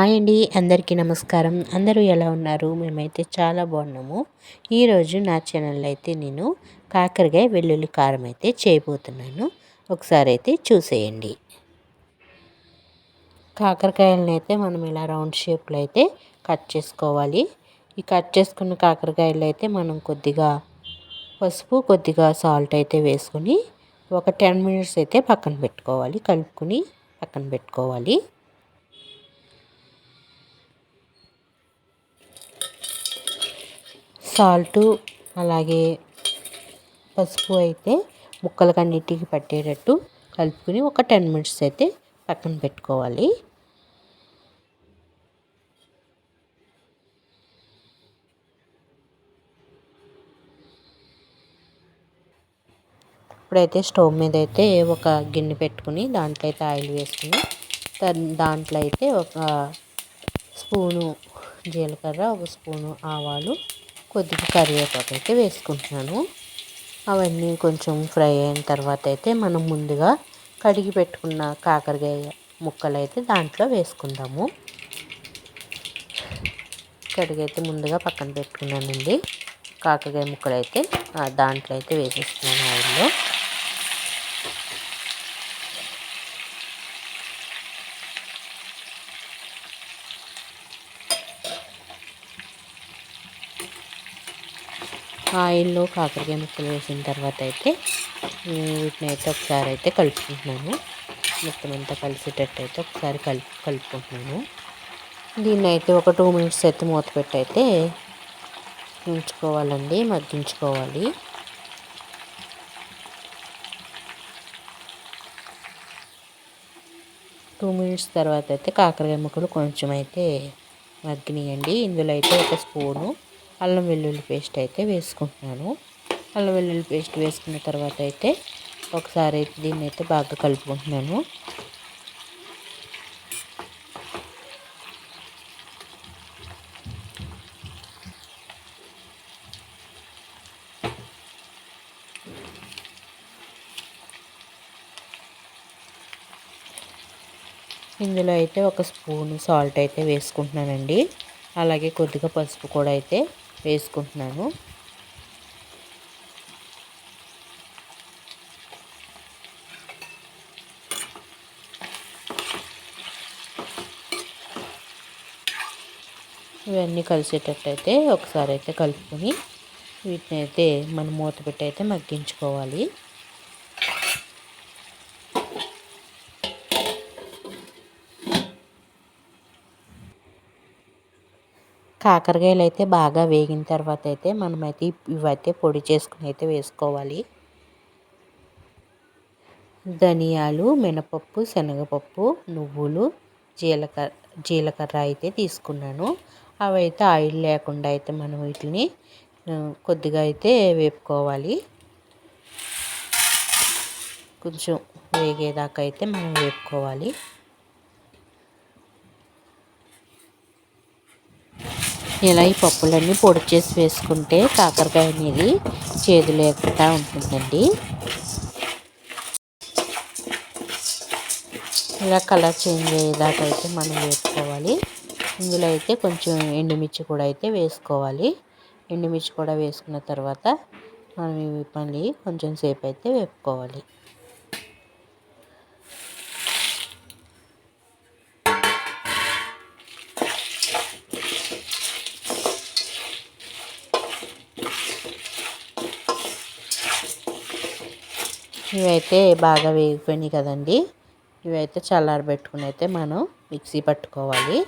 Hi అండి, అందరికీ నమస్కారం. అందరూ ఎలా ఉన్నారు? మేమైతే చాలా బాగున్నాము. ఈరోజు నా ఛానల్లో అయితే నేను కాకరకాయ వెల్లుల్లి కారం అయితే చేయబోతున్నాను. ఒకసారి అయితే చూసేయండి. కాకరకాయలను అయితే మనం ఇలా రౌండ్ షేప్లో అయితే కట్ చేసుకోవాలి. ఈ కట్ చేసుకున్న కాకరకాయలు అయితే మనం కొద్దిగా పసుపు, కొద్దిగా సాల్ట్ అయితే వేసుకొని ఒక 10 మినిట్స్ అయితే పక్కన పెట్టుకోవాలి. కలుపుకొని పక్కన పెట్టుకోవాలి. సాల్టు అలాగే పసుపు అయితే ముక్కలకన్నిటికి పట్టేటట్టు కలుపుకొని ఒక 10 మినిట్స్ అయితే పక్కన పెట్టుకోవాలి. ఇప్పుడైతే స్టవ్ మీద అయితే ఒక గిన్నె పెట్టుకుని దాంట్లో అయితే ఆయిల్ వేసుకుని దాంట్లో అయితే ఒక స్పూను జీలకర్ర, ఒక స్పూను ఆవాలు, కొద్దిగా కరివేపాకు అయితే వేసుకుంటున్నాను. అవన్నీ కొంచెం ఫ్రై అయిన తర్వాత అయితే మనం ముందుగా కడిగి పెట్టుకున్న కాకరకాయ ముక్కలు అయితే దాంట్లో వేసుకుందాము. కడిగైతే ముందుగా పక్కన పెట్టుకున్నానండి. కాకరకాయ ముక్కలు అయితే దాంట్లో అయితే వేసేస్తున్నాను ఆయిల్లో. ఆయిల్లో కాకరకాయ ముక్కలు వేసిన తర్వాత అయితే వీటిని అయితే ఒకసారి అయితే కలుపుకుంటున్నాను. మొత్తం అంతా కలిసేటట్టు అయితే ఒకసారి కలుపుకుంటున్నాను. దీన్ని అయితే ఒక 2 మినిట్స్ అయితే మూత పెట్టి అయితే ఉంచుకోవాలండి, మగ్గించుకోవాలి. టూ మినిట్స్ తర్వాత అయితే కాకరకాయ ముక్కలు కొంచెం అయితే మగ్గినాయండి. ఇందులో అయితే ఒక స్పూను అల్లం వెల్లుల్లి పేస్ట్ అయితే వేసుకుంటున్నాను. అల్లం వెల్లుల్లి పేస్ట్ వేసుకున్న తర్వాత అయితే ఒకసారి దీన్ని అయితే బాగా కలుపుకుంటున్నాను. ఇందులో అయితే ఒక స్పూను సాల్ట్ అయితే వేసుకుంటున్నానండి. అలాగే కొద్దిగా పసుపు కూడా అయితే వేసుకుంటున్నాను. ఇవన్నీ కలిసేటట్టు అయితే ఒకసారి అయితే కలుపుకొని వీటిని అయితే మనం మూత పెట్టి అయితే మగ్గించుకోవాలి. కాకరకాయలు అయితే బాగా వేగిన తర్వాత అయితే మనమైతే ఇవైతే పొడి చేసుకుని అయితే వేసుకోవాలి. ధనియాలు, మినపప్పు, శనగపప్పు, నువ్వులు, జీలకర్ర అయితే తీసుకున్నాను. అవైతే ఆయిల్ లేకుండా అయితే మనం వీటిని కొద్దిగా అయితే వేపుకోవాలి. కొంచెం వేగేదాకా అయితే మనం వేపుకోవాలి. ఇలా ఈ పప్పులన్నీ పొడి చేసి వేసుకుంటే కాకరకాయ అనేది చేదు లేకుండా ఉంటుందండి. ఇలా కలర్ చేంజ్ అయ్యేదాకా అయితే మనం వేసుకోవాలి. ఇందులో అయితే కొంచెం ఎండుమిర్చి కూడా అయితే వేసుకోవాలి. ఎండుమిర్చి కూడా వేసుకున్న తర్వాత మనం ఇవి మళ్ళీ కొంచెం సేపు అయితే వేపుకోవాలి. ఇవైతే బాగా వేగిపోయినాయి కదండి. ఇవైతే చల్లారబెట్టుకుని అయితే మనం మిక్సీ పట్టుకోవాలి.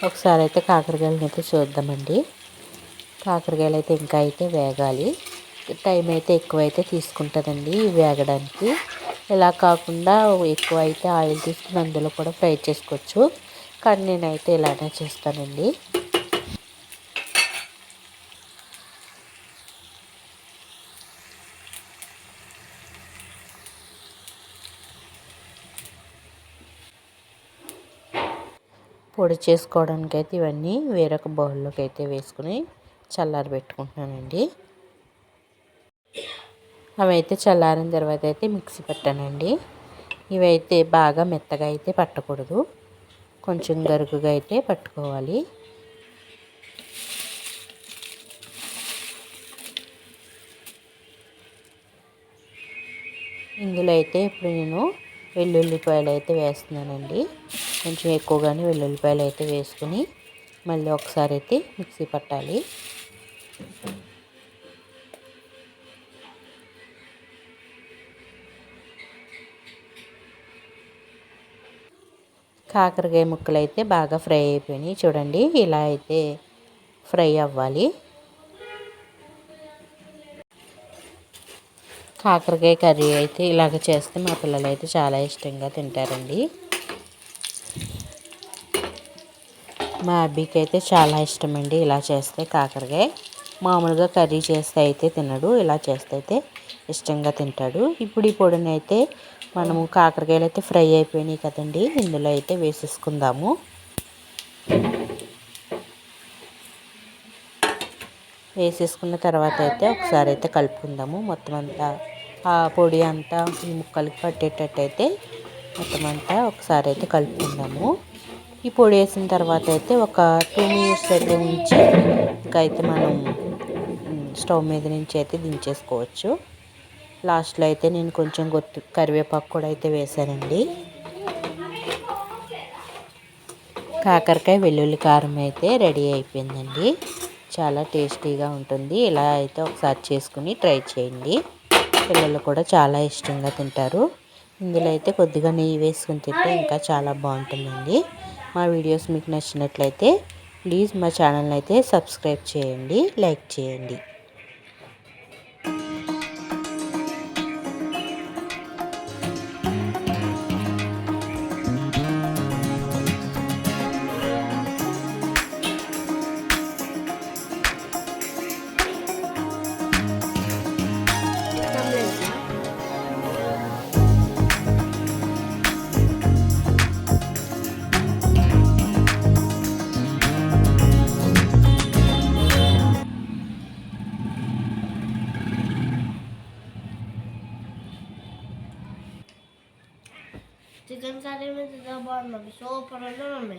ఒకసారి అయితే కాకరకాయలను అయితే చూద్దామండి. కాకరకాయలు అయితే ఇంకా అయితే వేగాలి. టైం అయితే ఎక్కువైతే తీసుకుంటుందండి వేగడానికి. ఇలా కాకుండా ఎక్కువ అయితే ఆయిల్ తీసుకుని అందులో కూడా ఫ్రై చేసుకోవచ్చు. కానీ నేనైతే ఇలానే చేస్తానండి. పొడి చేసుకోవడానికి అయితే ఇవన్నీ వేరొక బౌల్లోకి అయితే వేసుకుని చల్లారబెట్టుకుంటున్నానండి. అవి అయితే చల్లారిన తర్వాత అయితే మిక్సీ పెట్టానండి. ఇవైతే బాగా మెత్తగా అయితే పట్టకూడదు, కొంచెం గరుకుగా అయితే పట్టుకోవాలి. ఇందులో అయితే ఇప్పుడు నేను వెల్లుల్లిపాయలు అయితే వేస్తున్నానండి. కొంచెం ఎక్కువగానే వెల్లుల్లిపాయలు అయితే వేసుకుని మళ్ళీ ఒకసారి అయితే మిక్సీ పట్టాలి. కాకరకాయ ముక్కలు అయితే బాగా ఫ్రై అయిపోయినాయి చూడండి, ఇలా అయితే ఫ్రై అవ్వాలి. కాకరకాయ కర్రీ అయితే ఇలాగ చేస్తే మా పిల్లలు అయితే చాలా ఇష్టంగా తింటారండి. మా అబ్బీకి అయితే చాలా ఇష్టమండి ఇలా చేస్తే కాకరకాయ. మామూలుగా కర్రీ చేస్తే అయితే తినడు, ఇలా చేస్తే అయితే ఇష్టంగా తింటాడు. ఇప్పుడు ఈ పొడిని అయితే మనము కాకరకాయలు అయితే ఫ్రై అయిపోయినాయి కదండి, ఇందులో అయితే వేసేసుకుందాము. వేసేసుకున్న తర్వాత అయితే ఒకసారి అయితే కలుపుకుందాము. మొత్తం అంతా ఆ పొడి అంతా ఈ ముక్కలకి పట్టేటట్టు అయితే మొత్తం అంతా ఒకసారి అయితే కలుపుకుందాము. ఈ పొడి వేసిన తర్వాత అయితే ఒక 2 మినిట్స్ అయితే ఉంచి ఇంకా అయితే మనం స్టవ్ మీద నుంచి అయితే దించేసుకోవచ్చు. లాస్ట్లో అయితే నేను కొంచెం కరివేపాకు కూడా అయితే వేసానండి. కాకరకాయ వెల్లుల్లి కారం అయితే రెడీ అయిపోయిందండి. చాలా టేస్టీగా ఉంటుంది. ఇలా అయితే ఒకసారి చేసుకుని ట్రై చేయండి, పిల్లలు కూడా చాలా ఇష్టంగా తింటారు. ఇందులో అయితే కొద్దిగా నెయ్యి వేసుకుని తింటే ఇంకా చాలా బాగుంటుందండి. మా వీడియోస్ మీకు నచ్చినట్లయితే ప్లీజ్ మా ఛానల్ని అయితే సబ్స్క్రైబ్ చేయండి, లైక్ చేయండి. चिकन करी में तो बहुत मम्मी सो पर मम्मी